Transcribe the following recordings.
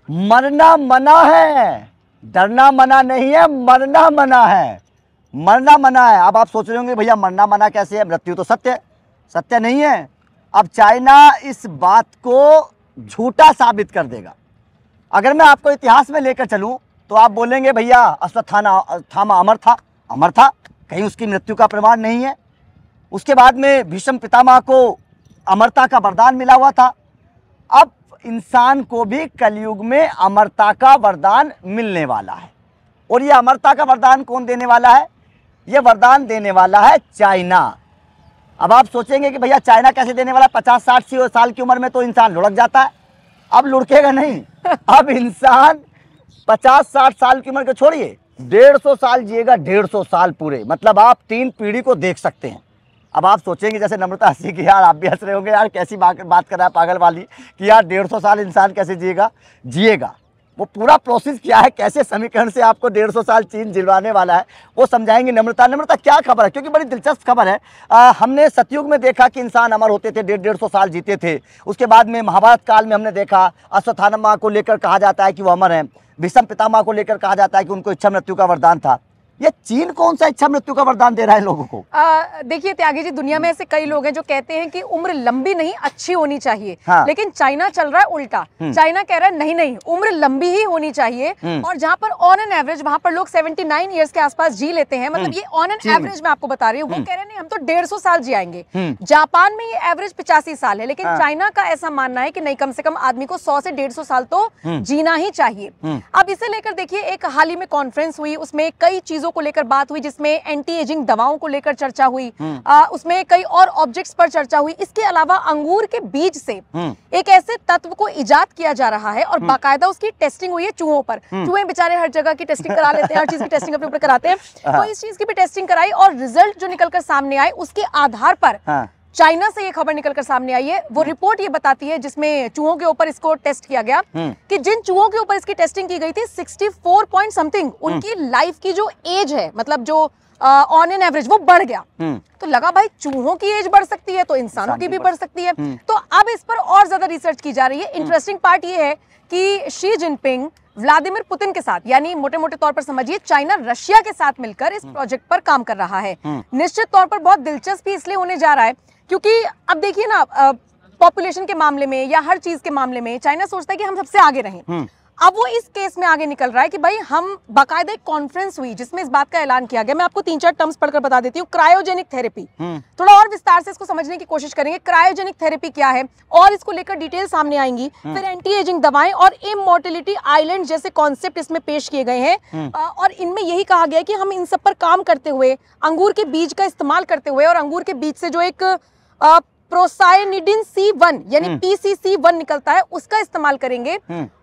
मरना मना है, डरना मना नहीं है, मरना मना है। मरना मना है। अब आप सोच रहे होंगे भैया मरना मना कैसे है, मृत्यु तो सत्य है। सत्य नहीं है। अब चाइना इस बात को झूठा साबित कर देगा। अगर मैं आपको इतिहास में लेकर चलूं तो आप बोलेंगे भैया अश्वत्थामा अमर था। अमर था, कहीं उसकी मृत्यु का प्रमाण नहीं है। उसके बाद में भीष्म पितामह को अमरता का वरदान मिला हुआ था। अब इंसान को भी कलयुग में अमरता का वरदान मिलने वाला है। और ये अमरता का वरदान कौन देने वाला है? ये वरदान देने वाला है चाइना। अब आप सोचेंगे कि भैया चाइना कैसे देने वाला? 50-60 साल की उम्र में तो इंसान लुढ़क जाता है। अब लुढ़केगा नहीं। अब इंसान 50-60 साल की उम्र को छोड़िए, 150 साल जिएगा। 150 साल पूरे, मतलब आप 3 पीढ़ी को देख सकते हैं। अब आप सोचेंगे जैसे नम्रता हंसी की, यार आप भी हंस रहे होंगे, यार कैसी बात कर रहा है पागल वाली, कि यार 150 साल इंसान कैसे जिएगा। वो पूरा प्रोसेस क्या है, कैसे समीकरण से आपको 150 साल चीन जिलवाने वाला है, वो समझाएंगे नम्रता क्या खबर है, क्योंकि बड़ी दिलचस्प खबर है। हमने सतयुग में देखा कि इंसान अमर होते थे, 150 साल जीते थे। उसके बाद में महाभारत काल में हमने देखा अश्वत्थामा को लेकर कहा जाता है कि वो अमर हैं। भीष्म पितामह को लेकर कहा जाता है कि उनको इच्छा मृत्यु का वरदान था। ये चीन कौन सा इच्छा मृत्यु का वरदान दे रहा है लोगों को? देखिए त्यागी जी, दुनिया में ऐसे कई लोग हैं जो कहते हैं कि उम्र लंबी नहीं अच्छी होनी चाहिए। हाँ। लेकिन चाइना चल रहा है उल्टा। चाइना कह रहा है नहीं उम्र लंबी ही होनी चाहिए। और जहां पर ऑन एन एवरेज वहां पर लोग 79 ईयर्स के आसपास जी लेते हैं, मतलब ये ऑन एन एवरेज मैं आपको बता रही हूँ। वो कह रहे हैं नहीं हम तो 150 साल जिएंगे। जापान में ये एवरेज 85 साल है, लेकिन चाइना का ऐसा मानना है कि नहीं, कम से कम आदमी को 100 से 150 साल तो जीना ही चाहिए। अब इसे लेकर देखिए एक हाल ही में कॉन्फ्रेंस हुई, उसमें कई चीजों को लेकर बात हुई, जिसमें एंटी एजिंग दवाओं को लेकर चर्चा हुई। उसमें कई और ऑब्जेक्ट्स पर चर्चा हुई। इसके अलावा अंगूर के बीज से एक ऐसे तत्व को इजाद किया जा रहा है और बाकायदा उसकी टेस्टिंग हुई है चूहों पर। चूहे बेचारे हर जगह की टेस्टिंग करा लेते हैं, हर चीज की टेस्टिंग अपने ऊपर कराते हैं। तो इस चीज की भी टेस्टिंग कराई और रिजल्ट जो निकलकर सामने आए उसके आधार पर चाइना से ये खबर निकलकर सामने आई है। वो रिपोर्ट ये बताती है जिसमें चूहों के ऊपर इसको टेस्ट किया गया कि जिन चूहों के ऊपर इसकी टेस्टिंग की गई थी 64 पॉइंट समथिंग उनकी लाइफ की जो एज है, मतलब जो ऑन एन एवरेज वो बढ़ गया। तो लगा भाई चूहों की एज बढ़ सकती है तो इंसानों की भी बढ़ सकती है। तो अब इस पर और ज्यादा रिसर्च की जा रही है। इंटरेस्टिंग पार्ट ये है कि शी जिनपिंग व्लादिमीर पुतिन के साथ, यानी मोटे मोटे तौर पर समझिए चाइना रशिया के साथ मिलकर इस प्रोजेक्ट पर काम कर रहा है। निश्चित तौर पर बहुत दिलचस्प इसलिए होने जा रहा है क्योंकि अब देखिए ना, पॉपुलेशन के मामले में या हर चीज के मामले में चाइना सोचता है कि हम सबसे आगे रहें। अब वो इस केस में आगे निकल रहा है कि भाई हम, बाकायदा एक कॉन्फ्रेंस हुई जिसमें इस बात का ऐलान किया गया। मैं आपको 3-4 टर्म्स पढ़कर बता देती हूँ। क्रायोजेनिक थेरेपी, थोड़ा और विस्तार से इसको समझने की कोशिश करेंगे। क्रायोजेनिक थेरेपी क्या है और इसको लेकर डिटेल सामने आएंगी। फिर एंटी एजिंग दवाएं और इमॉर्टेलिटी आइलैंड जैसे कॉन्सेप्ट इसमें पेश किए गए हैं। और इनमें यही कहा गया है कि हम इन सब पर काम करते हुए, अंगूर के बीज का इस्तेमाल करते हुए और अंगूर के बीज से जो एक प्रोसायनिडिन C1 यानी PCC1 निकलता है उसका इस्तेमाल करेंगे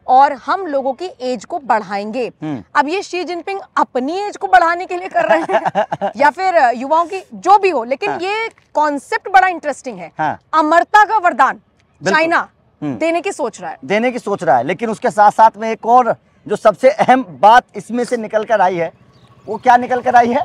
और हम लोगों की एज को बढ़ाएंगे। अब ये शी जिनपिंग अपनी एज को बढ़ाने के लिए कर रहे हैं या फिर युवाओं की, जो भी हो, लेकिन ये कॉन्सेप्ट बड़ा इंटरेस्टिंग है। अमरता का वरदान चाइना देने की सोच रहा है। लेकिन उसके साथ साथ में एक और जो सबसे अहम बात इसमें से निकल कर आई है, वो क्या निकल कर आई है?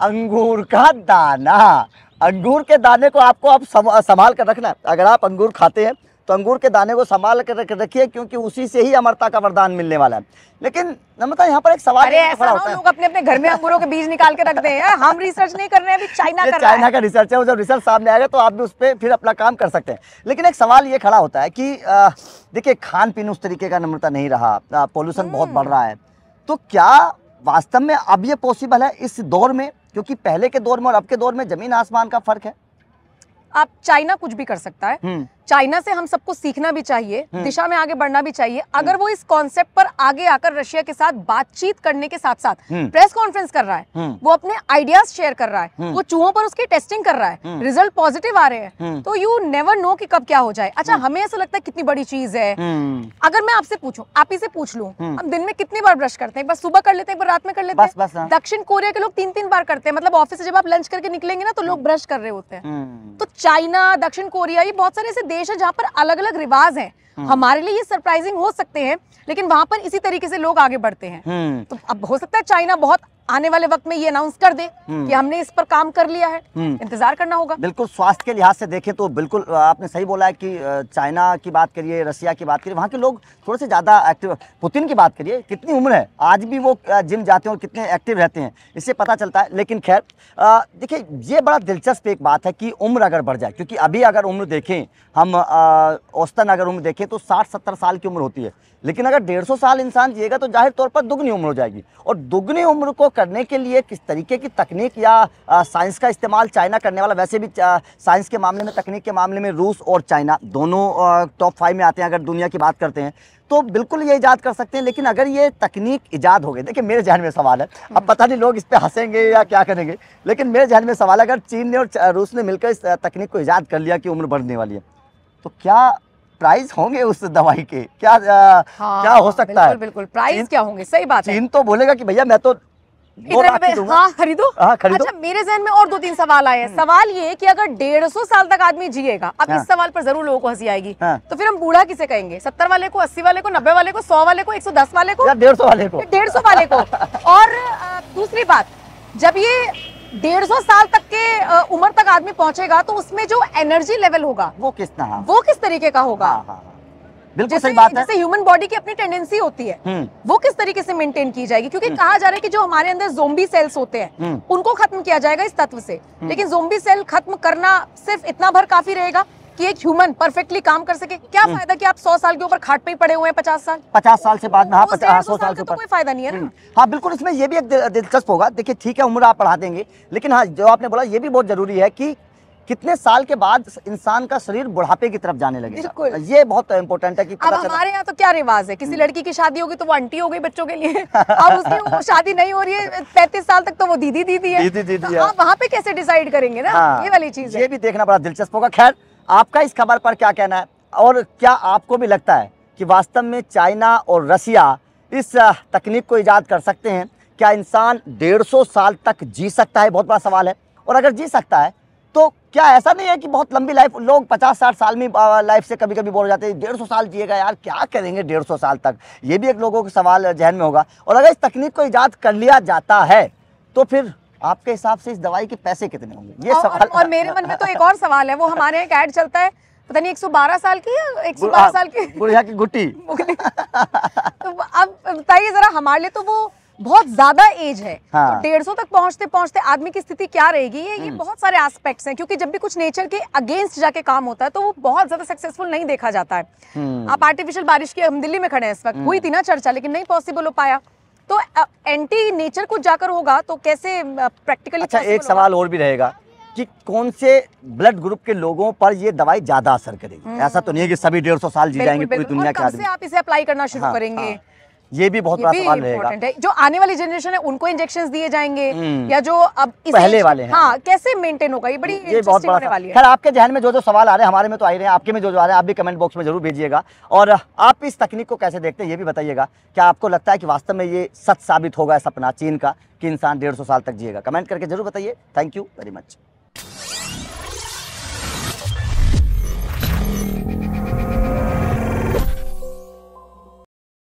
अंगूर का दाना। अंगूर के दाने को आपको अब संभाल कर रखना है। अगर आप अंगूर खाते हैं तो अंगूर के दाने को संभाल कर रखिए, क्योंकि उसी से ही अमरता का वरदान मिलने वाला है। लेकिन नम्रता, यहाँ पर एक सवाल खड़ा होता है। लोग अपने अपने घर में अंगूरों के बीज निकाल के रखते हैं। हम रिसर्च नहीं कर रहे हैं, अभी चाइना का रिसर्च है। वो जब रिसर्च सामने आएगा तो आप भी उस पर फिर अपना काम कर सकते हैं। लेकिन एक सवाल ये खड़ा होता है कि देखिए खान पीन उस तरीके का नम्रता नहीं रहा, पॉल्यूशन बहुत बढ़ रहा है। तो क्या वास्तव में अब ये पॉसिबल है इस दौर में? क्योंकि पहले के दौर में और अब के दौर में जमीन आसमान का फर्क है। अब चाइना कुछ भी कर सकता है। चाइना से हम सबको सीखना भी चाहिए, दिशा में आगे बढ़ना भी चाहिए। अगर वो इस कॉन्सेप्ट पर आगे आकर रशिया के साथ बातचीत करने के साथ साथ प्रेस कॉन्फ्रेंस कर रहा है, वो अपने आइडियाज शेयर कर रहा है, वो चूहों पर उसकी टेस्टिंग कर रहा है, रिजल्ट पॉजिटिव आ रहे हैं, तो यू नेवर नो कि कब क्या हो जाए। अच्छा, हमें ऐसा लगता है कितनी बड़ी चीज है। अगर मैं आपसे पूछूं, आप ही से पूछ लूं, हम दिन में कितनी बार ब्रश करते हैं? एक बार सुबह कर लेते हैं, एक बार रात में कर लेते हैं। दक्षिण कोरिया के लोग 3-3 बार करते हैं। मतलब ऑफिस से जब आप लंच करके निकलेंगे ना तो लोग ब्रश कर रहे होते हैं। तो चाइना, दक्षिण कोरिया, ये बहुत सारे ऐसे देश है जहाँ पर अलग अलग रिवाज हैं। हमारे लिए ये सरप्राइजिंग हो सकते हैं, लेकिन वहां पर इसी तरीके से लोग आगे बढ़ते हैं। तो अब हो सकता है चाइना बहुत आने वाले वक्त में ये अनाउंस कर दे कि हमने इस पर काम कर लिया है। इंतजार करना होगा। बिल्कुल, स्वास्थ्य के लिहाज से देखें तो बिल्कुल आपने सही बोला है कि चाइना की बात करिए, रसिया की बात करिए, वहाँ के लोग थोड़े से ज़्यादा एक्टिव। पुतिन की बात करिए, कितनी उम्र है, आज भी वो जिम जाते हैं और कितने एक्टिव रहते हैं, इससे पता चलता है। लेकिन खैर देखिए, ये बड़ा दिलचस्प एक बात है कि उम्र अगर बढ़ जाए, क्योंकि अभी अगर उम्र देखें हम, औसतन अगर उम्र देखें तो 60-70 साल की उम्र होती है, लेकिन अगर 150 साल इंसान जिएगा तो जाहिर तौर पर दुगनी उम्र हो जाएगी। और दुगनी उम्र को करने के लिए किस तरीके की तकनीक या साइंस का इस्तेमाल चाइना करने वाला, वैसे भी साइंस के मामले में, तकनीक के मामले में रूस और चाइना दोनों टॉप 5 में आते हैं अगर दुनिया की बात करते हैं, तो बिल्कुल ये इजाद कर सकते हैं। लेकिन अगर ये तकनीक इजाद हो गई, देखिए मेरे जहन में सवाल है, अब पता नहीं लोग इस पर हंसेंगे या क्या करेंगे, लेकिन मेरे जहन में सवाल है, अगर चीन ने और रूस ने मिलकर इस तकनीक को इजाद कर लिया कि उम्र बढ़ने वाली है, तो क्या प्राइस होंगे उस दवाई के, क्या क्या हो सकता है? बिल्कुल प्राइस क्या होंगे, सही बात है। चीन तो बोलेगा कि भैया मैं तो 2 लाख की दूंगा। हाँ खरीदो। खरीदो। अच्छा, मेरे जहन में और 2-3 सवाल आए हैं। सवाल ये कि अगर 150 साल तक आदमी जिएगा, अब इस सवाल पर जरूर लोगों को हंसी आएगी, तो फिर हम बूढ़ा किसे कहेंगे? 70 वाले को, 80 वाले को, 90 वाले को, 100 वाले को, 110 वाले को, या 150 वाले को? 150 वाले को। और दूसरी बात, जब ये 150 साल तक के उम्र तक आदमी पहुंचेगा तो उसमें जो एनर्जी लेवल होगा वो किस तरीके का होगा? बिल्कुल सही बात है। जैसे ह्यूमन बॉडी की अपनी टेंडेंसी होती है, वो किस तरीके से मेंटेन की जाएगी? क्योंकि कहा जा रहा है कि जो हमारे अंदर ज़ोंबी सेल्स होते हैं उनको खत्म किया जाएगा इस तत्व से, लेकिन ज़ोंबी सेल खत्म करना सिर्फ इतना भर काफी रहेगा कि एक ह्यूमन परफेक्टली काम कर सके। क्या फायदा कि आप 100 साल के ऊपर खाट पे ही पड़े हुए हैं 50 साल से बाद में? हाँ, 100 साल के तो ऊपर कोई फायदा नहीं है ना। हाँ बिल्कुल, इसमें ये भी एक दिलचस्प होगा। देखिए ठीक है, उम्र आप बढ़ा देंगे, लेकिन हाँ जो आपने बोला ये भी बहुत जरूरी है कि कितने साल के बाद इंसान का शरीर बुढ़ापे की तरफ जाने लगेगा। ये बहुत इंपॉर्टेंट है कि अब हमारे यहाँ तो क्या रिवाज है, किसी लड़की की शादी होगी तो वो आंटी हो गई बच्चों के लिए, अब उसकी शादी नहीं हो रही है 35 साल तक तो वो दीदी है। तो आप वहाँ पे कैसे डिसाइड करेंगे ना? ये वाली चीज है, ये भी देखना बड़ा दिलचस्प होगा। खैर, आपका इस खबर पर क्या कहना है, और क्या आपको भी लगता है कि वास्तव में चाइना और रसिया इस तकनीक को इजाद कर सकते हैं? क्या इंसान 150 साल तक जी सकता है? बहुत बड़ा सवाल है। और अगर जी सकता है तो क्या ऐसा नहीं है कि बहुत लंबी लाइफ, लोग 50-60 साल में लाइफ से कभी कभी बोल जाते हैं 150 साल जिएगा यार, क्या करेंगे 150 साल तक? ये भी एक लोगों का सवाल जहन में होगा। और अगर इस तकनीक को इजाद कर लिया जाता है तो फिर आपके हिसाब से इस दवाई के पैसे कितने होंगे? ये सवाल। और मेरे मन में तो एक और सवाल है, वो हमारे एक ऐड चलता है, पता नहीं 112 साल की या 112 साल की बुढ़िया की गुट्टी। तो अब बताइए जरा, हमारे लिए तो वो बहुत ज्यादा एज है। हाँ। तो 150 तक पहुंचते पहुंचते आदमी की स्थिति क्या रहेगी? ये बहुत सारे एस्पेक्ट्स हैं, क्योंकि जब भी कुछ नेचर के अगेंस्ट जाके काम होता है तो वो बहुत ज्यादा सक्सेसफुल नहीं देखा जाता है। आप आर्टिफिशियल बारिश की, हम दिल्ली में खड़े हैं इस वक्त, हुई थी ना चर्चा, लेकिन नहीं पॉसिबल हो पाया। तो एंटी नेचर कुछ जाकर होगा तो कैसे प्रैक्टिकली? अच्छा, एक सवाल और भी रहेगा कि कौन से ब्लड ग्रुप के लोगों पर ये दवाई ज्यादा असर करेगी? ऐसा तो नहीं है कि सभी 150 साल जी जाएंगे पूरी दुनिया के आदमी। आप इसे अप्लाई करना शुरू करेंगे? ये भी बहुत बड़ा सवाल रहेगा। जो आने वाली जनरेशन है उनको इंजेक्शंस दिए जाएंगे या जो अब इस पहले वाले हैं, हाँ, कैसे मेंटेन होगा? ये बड़ी इंटरेस्टिंग होने वाली है। खैर, आपके जहन में जो जो सवाल आ रहे हैं, हमारे में तो आ ही रहे हैं, आपके में जो जो आ रहे हैं आप भी कमेंट बॉक्स में जरूर भेजिएगा। और आप इस तकनीक को कैसे देखते हैं ये भी बताइएगा। क्या आपको लगता है कि वास्तव में ये सच साबित होगा सपना चीन का कि इंसान 150 साल तक जिएगा? कमेंट करके जरूर बताइए। Thank you very much.